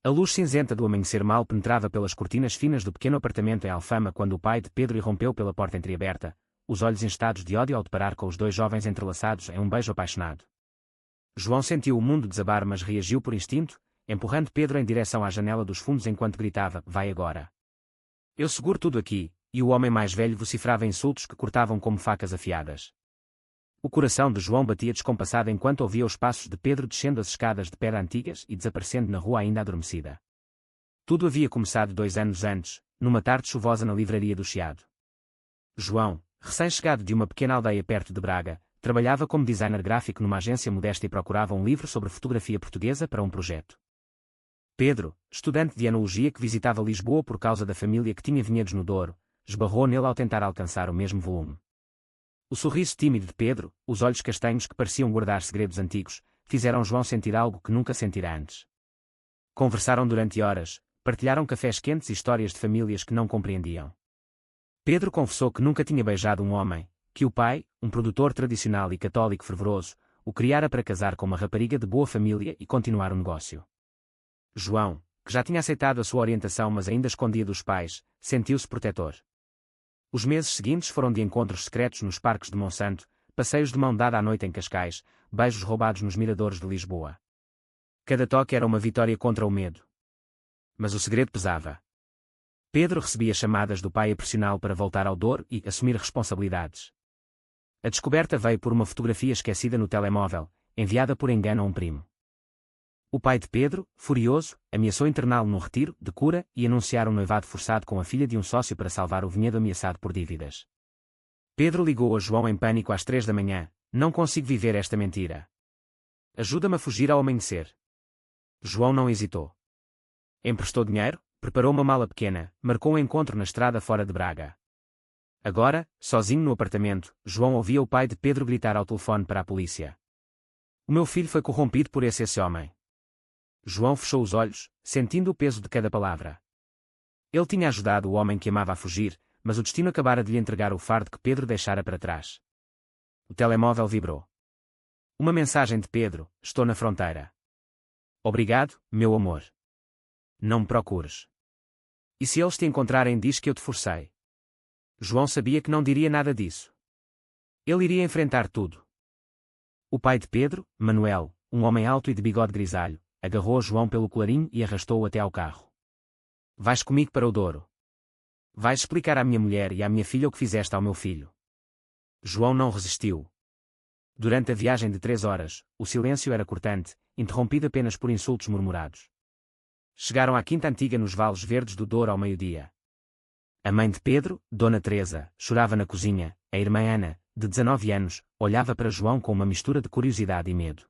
A luz cinzenta do amanhecer mal penetrava pelas cortinas finas do pequeno apartamento em Alfama quando o pai de Pedro irrompeu pela porta entreaberta, os olhos enchegados de ódio ao deparar com os dois jovens entrelaçados em um beijo apaixonado. João sentiu o mundo desabar, mas reagiu por instinto, empurrando Pedro em direção à janela dos fundos enquanto gritava: "Vai agora! Eu seguro tudo aqui", e o homem mais velho vociferava insultos que cortavam como facas afiadas. O coração de João batia descompassado enquanto ouvia os passos de Pedro descendo as escadas de pedra antigas e desaparecendo na rua ainda adormecida. Tudo havia começado 2 anos antes, numa tarde chuvosa na livraria do Chiado. João, recém-chegado de uma pequena aldeia perto de Braga, trabalhava como designer gráfico numa agência modesta e procurava um livro sobre fotografia portuguesa para um projeto. Pedro, estudante de enologia que visitava Lisboa por causa da família que tinha vinhedos no Douro, esbarrou nele ao tentar alcançar o mesmo volume. O sorriso tímido de Pedro, os olhos castanhos que pareciam guardar segredos antigos, fizeram João sentir algo que nunca sentira antes. Conversaram durante horas, partilharam cafés quentes e histórias de famílias que não compreendiam. Pedro confessou que nunca tinha beijado um homem, que o pai, um produtor tradicional e católico fervoroso, o criara para casar com uma rapariga de boa família e continuar o negócio. João, que já tinha aceitado a sua orientação mas ainda escondia dos pais, sentiu-se protetor. Os meses seguintes foram de encontros secretos nos parques de Monsanto, passeios de mão dada à noite em Cascais, beijos roubados nos miradores de Lisboa. Cada toque era uma vitória contra o medo. Mas o segredo pesava. Pedro recebia chamadas do pai a pressioná-lo para voltar ao Douro e assumir responsabilidades. A descoberta veio por uma fotografia esquecida no telemóvel, enviada por engano a um primo. O pai de Pedro, furioso, ameaçou interná-lo num retiro de cura e anunciar um noivado forçado com a filha de um sócio para salvar o vinhedo ameaçado por dívidas. Pedro ligou a João em pânico às 3 da manhã: "Não consigo viver esta mentira. Ajuda-me a fugir ao amanhecer." João não hesitou. Emprestou dinheiro, preparou uma mala pequena, marcou um encontro na estrada fora de Braga. Agora, sozinho no apartamento, João ouvia o pai de Pedro gritar ao telefone para a polícia: "O meu filho foi corrompido por esse homem." João fechou os olhos, sentindo o peso de cada palavra. Ele tinha ajudado o homem que amava a fugir, mas o destino acabara de lhe entregar o fardo que Pedro deixara para trás. O telemóvel vibrou. Uma mensagem de Pedro: "Estou na fronteira. Obrigado, meu amor. Não me procures. E se eles te encontrarem, diz que eu te forcei." João sabia que não diria nada disso. Ele iria enfrentar tudo. O pai de Pedro, Manuel, um homem alto e de bigode grisalho, agarrou João pelo colarinho e arrastou-o até ao carro. "Vais comigo para o Douro. Vais explicar à minha mulher e à minha filha o que fizeste ao meu filho." João não resistiu. Durante a viagem de 3 horas, o silêncio era cortante, interrompido apenas por insultos murmurados. Chegaram à quinta antiga nos Vales Verdes do Douro ao meio-dia. A mãe de Pedro, Dona Teresa, chorava na cozinha. A irmã Ana, de 19 anos, olhava para João com uma mistura de curiosidade e medo.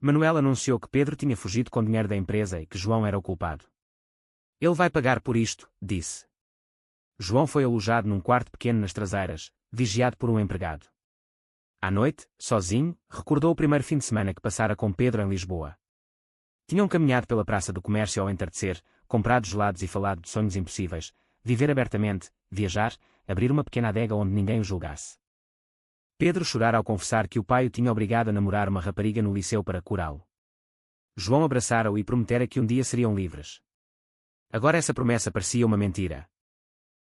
Manuel anunciou que Pedro tinha fugido com dinheiro da empresa e que João era o culpado. "Ele vai pagar por isto", disse. João foi alojado num quarto pequeno nas traseiras, vigiado por um empregado. À noite, sozinho, recordou o primeiro fim de semana que passara com Pedro em Lisboa. Tinham caminhado pela Praça do Comércio ao entardecer, comprado gelados e falado de sonhos impossíveis, viver abertamente, viajar, abrir uma pequena adega onde ninguém o julgasse. Pedro chorara ao confessar que o pai o tinha obrigado a namorar uma rapariga no liceu para curá-lo. João abraçara-o e prometera que um dia seriam livres. Agora essa promessa parecia uma mentira.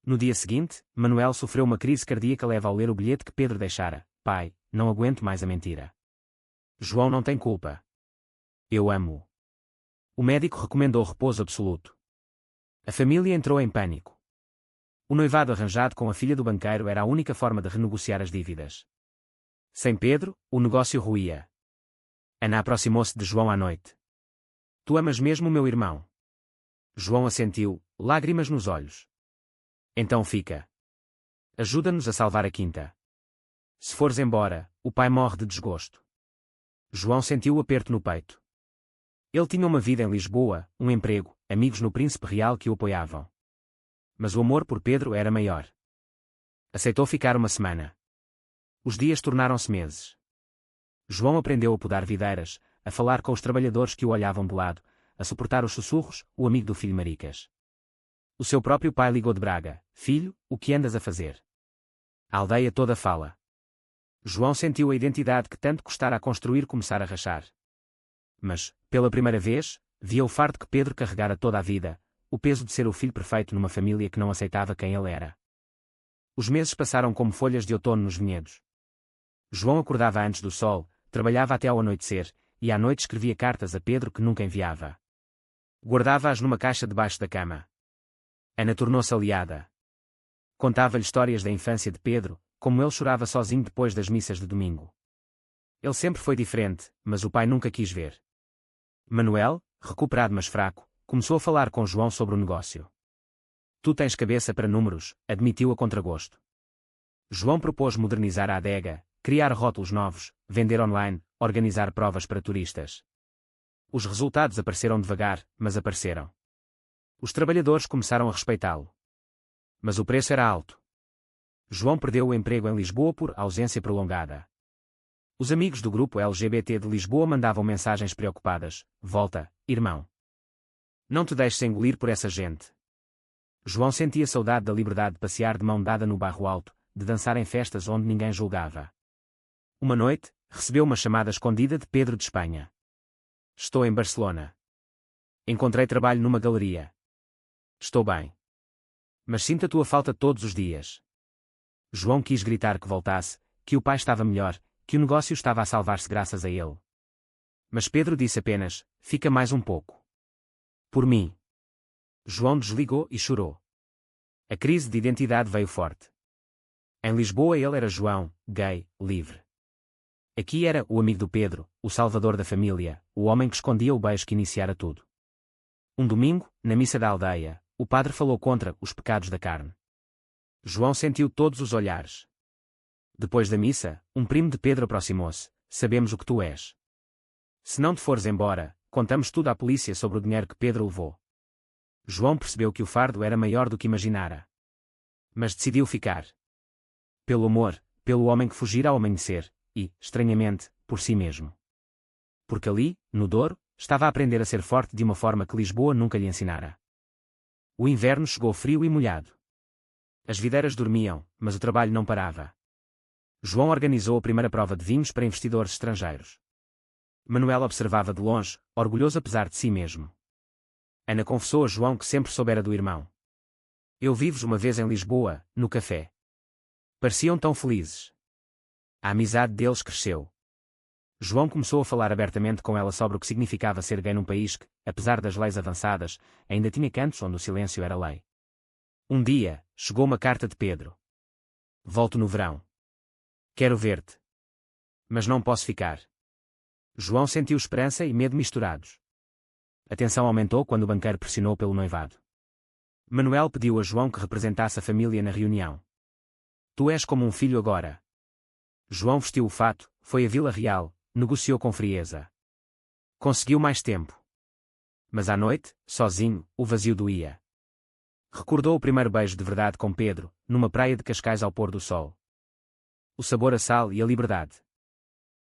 No dia seguinte, Manuel sofreu uma crise cardíaca leva ao ler o bilhete que Pedro deixara: "Pai, não aguento mais a mentira. João não tem culpa. Eu amo-o." O médico recomendou repouso absoluto. A família entrou em pânico. O noivado arranjado com a filha do banqueiro era a única forma de renegociar as dívidas. Sem Pedro, o negócio ruía. Ana aproximou-se de João à noite. "Tu amas mesmo o meu irmão?" João assentiu, lágrimas nos olhos. "Então fica. Ajuda-nos a salvar a quinta. Se fores embora, o pai morre de desgosto." João sentiu o aperto no peito. Ele tinha uma vida em Lisboa, um emprego, amigos no Príncipe Real que o apoiavam. Mas o amor por Pedro era maior. Aceitou ficar uma semana. Os dias tornaram-se meses. João aprendeu a podar videiras, a falar com os trabalhadores que o olhavam de lado, a suportar os sussurros, o amigo do filho Maricas. O seu próprio pai ligou de Braga: "Filho, o que andas a fazer?" A aldeia toda fala. João sentiu a identidade que tanto custara a construir começar a rachar. Mas, pela primeira vez, Via o fardo que Pedro carregara toda a vida, o peso de ser o filho perfeito numa família que não aceitava quem ele era. Os meses passaram como folhas de outono nos vinhedos. João acordava antes do sol, trabalhava até ao anoitecer, e à noite escrevia cartas a Pedro que nunca enviava. Guardava-as numa caixa debaixo da cama. Ana tornou-se aliada. Contava-lhe histórias da infância de Pedro, como ele chorava sozinho depois das missas de domingo. Ele sempre foi diferente, mas o pai nunca quis ver. Manuel, recuperado mas fraco, começou a falar com João sobre o negócio. Tu tens cabeça para números, admitiu a contragosto. João propôs modernizar a adega, criar rótulos novos, vender online, organizar provas para turistas. Os resultados apareceram devagar, mas apareceram. Os trabalhadores começaram a respeitá-lo. Mas o preço era alto. João perdeu o emprego em Lisboa por ausência prolongada. Os amigos do grupo LGBT de Lisboa mandavam mensagens preocupadas: volta, irmão. Não te deixes engolir por essa gente. João sentia saudade da liberdade de passear de mão dada no Barro Alto, de dançar em festas onde ninguém julgava. Uma noite, recebeu uma chamada escondida de Pedro de Espanha. Estou em Barcelona. Encontrei trabalho numa galeria. Estou bem. Mas sinto a tua falta todos os dias. João quis gritar que voltasse, que o pai estava melhor, que o negócio estava a salvar-se graças a ele. Mas Pedro disse apenas: fica mais um pouco. Por mim. João desligou e chorou. A crise de identidade veio forte. Em Lisboa ele era João, gay, livre. Aqui era o amigo do Pedro, o salvador da família, o homem que escondia o beijo que iniciara tudo. Um domingo, na missa da aldeia, o padre falou contra os pecados da carne. João sentiu todos os olhares. Depois da missa, um primo de Pedro aproximou-se: sabemos o que tu és. Se não te fores embora, contamos tudo à polícia sobre o dinheiro que Pedro levou. João percebeu que o fardo era maior do que imaginara. Mas decidiu ficar. Pelo amor, pelo homem que fugira ao amanhecer, e, estranhamente, por si mesmo. Porque ali, no Douro, estava a aprender a ser forte de uma forma que Lisboa nunca lhe ensinara. O inverno chegou frio e molhado. As videiras dormiam, mas o trabalho não parava. João organizou a primeira prova de vinhos para investidores estrangeiros. Manuel observava de longe, orgulhoso apesar de si mesmo. Ana confessou a João que sempre soubera do irmão. Eu vi-vos uma vez em Lisboa, no café. Pareciam tão felizes. A amizade deles cresceu. João começou a falar abertamente com ela sobre o que significava ser gay num país que, apesar das leis avançadas, ainda tinha cantos onde o silêncio era lei. Um dia, chegou uma carta de Pedro. Volto no verão. Quero ver-te. Mas não posso ficar. João sentiu esperança e medo misturados. A tensão aumentou quando o banqueiro pressionou pelo noivado. Manuel pediu a João que representasse a família na reunião. Tu és como um filho agora. João vestiu o fato, foi a Vila Real, negociou com frieza. Conseguiu mais tempo. Mas à noite, sozinho, o vazio doía. Recordou o primeiro beijo de verdade com Pedro, numa praia de Cascais ao pôr do sol. O sabor a sal e a liberdade.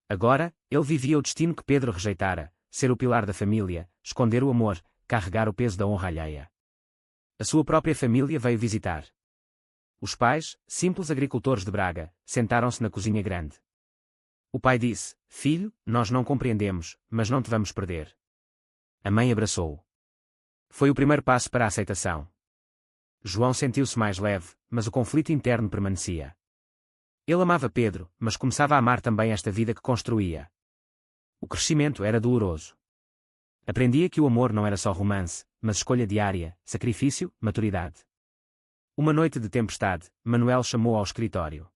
Agora, ele vivia o destino que Pedro rejeitara: ser o pilar da família, esconder o amor, carregar o peso da honra alheia. A sua própria família veio visitar. Os pais, simples agricultores de Braga, sentaram-se na cozinha grande. O pai disse: filho, nós não compreendemos, mas não te vamos perder. A mãe abraçou-o. Foi o primeiro passo para a aceitação. João sentiu-se mais leve, mas o conflito interno permanecia. Ele amava Pedro, mas começava a amar também esta vida que construía. O crescimento era doloroso. Aprendia que o amor não era só romance, mas escolha diária, sacrifício, maturidade. Uma noite de tempestade, Manuel chamou ao escritório.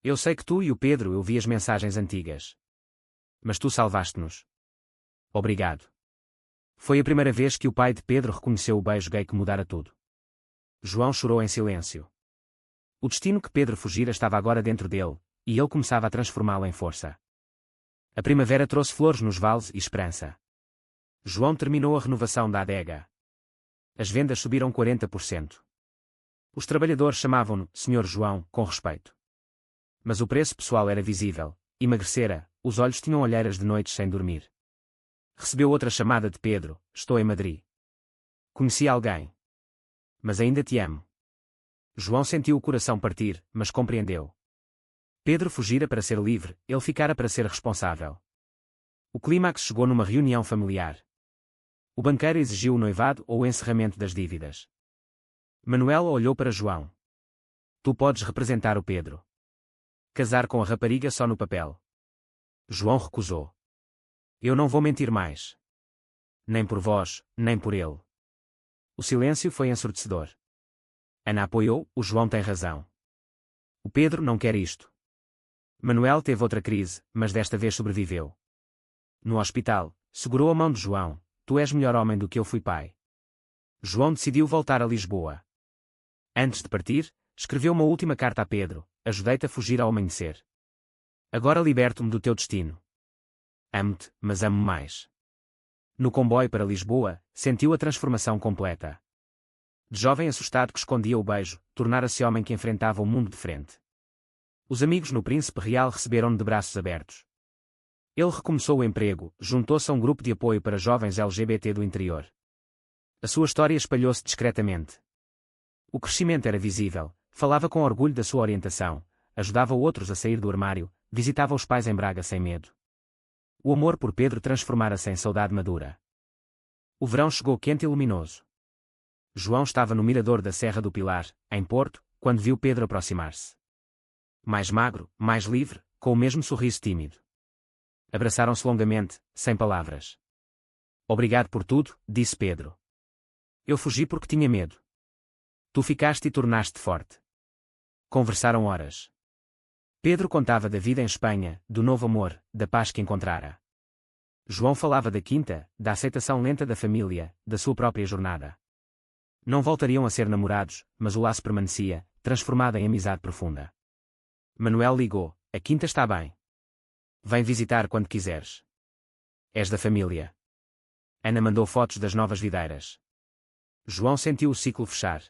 Eu sei que tu e o Pedro eu vi as mensagens antigas. Mas tu salvaste-nos. Obrigado. Foi a primeira vez que o pai de Pedro reconheceu o beijo gay que mudara tudo. João chorou em silêncio. O destino que Pedro fugira estava agora dentro dele, e ele começava a transformá-lo em força. A primavera trouxe flores nos vales e esperança. João terminou a renovação da adega. As vendas subiram 40%. Os trabalhadores chamavam-no Senhor João, com respeito. Mas o preço pessoal era visível: emagrecera, os olhos tinham olheiras de noites sem dormir. Recebeu outra chamada de Pedro: estou em Madrid. Conheci alguém. Mas ainda te amo. João sentiu o coração partir, mas compreendeu. Pedro fugira para ser livre, ele ficara para ser responsável. O clímax chegou numa reunião familiar. O banqueiro exigiu o noivado ou o encerramento das dívidas. Manuel olhou para João. Tu podes representar o Pedro. Casar com a rapariga só no papel. João recusou. Eu não vou mentir mais. Nem por vós, nem por ele. O silêncio foi ensurdecedor. Ana apoiou, o João tem razão. O Pedro não quer isto. Manuel teve outra crise, mas desta vez sobreviveu. No hospital, segurou a mão de João. Tu és melhor homem do que eu fui pai. João decidiu voltar a Lisboa. Antes de partir, escreveu uma última carta a Pedro. Ajudei-te a fugir ao amanhecer. Agora liberto-me do teu destino. Amo-te, mas amo mais. No comboio para Lisboa, sentiu a transformação completa. De jovem assustado que escondia o beijo, tornara-se homem que enfrentava o mundo de frente. Os amigos no Príncipe Real receberam-no de braços abertos. Ele recomeçou o emprego, juntou-se a um grupo de apoio para jovens LGBT do interior. A sua história espalhou-se discretamente. O crescimento era visível, falava com orgulho da sua orientação, ajudava outros a sair do armário, visitava os pais em Braga sem medo. O amor por Pedro transformara-se em saudade madura. O verão chegou quente e luminoso. João estava no mirador da Serra do Pilar, em Porto, quando viu Pedro aproximar-se. Mais magro, mais livre, com o mesmo sorriso tímido. Abraçaram-se longamente, sem palavras. Obrigado por tudo, disse Pedro. Eu fugi porque tinha medo. Tu ficaste e tornaste-te forte. Conversaram horas. Pedro contava da vida em Espanha, do novo amor, da paz que encontrara. João falava da quinta, da aceitação lenta da família, da sua própria jornada. Não voltariam a ser namorados, mas o laço permanecia, transformado em amizade profunda. Manuel ligou. A quinta está bem. Vem visitar quando quiseres. És da família. Ana mandou fotos das novas videiras. João sentiu o ciclo fechar.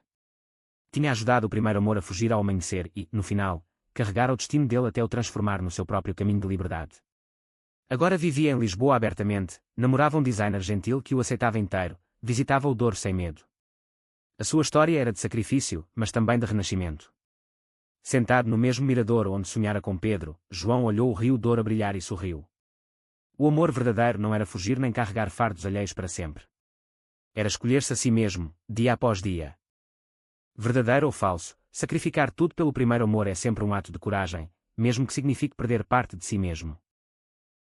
Tinha ajudado o primeiro amor a fugir ao amanhecer e, no final, carregara o destino dele até o transformar no seu próprio caminho de liberdade. Agora vivia em Lisboa abertamente, namorava um designer gentil que o aceitava inteiro, visitava o Douro sem medo. A sua história era de sacrifício, mas também de renascimento. Sentado no mesmo mirador onde sonhara com Pedro, João olhou o rio Douro a brilhar e sorriu. O amor verdadeiro não era fugir nem carregar fardos alheios para sempre. Era escolher-se a si mesmo, dia após dia. Verdadeiro ou falso, sacrificar tudo pelo primeiro amor é sempre um ato de coragem, mesmo que signifique perder parte de si mesmo.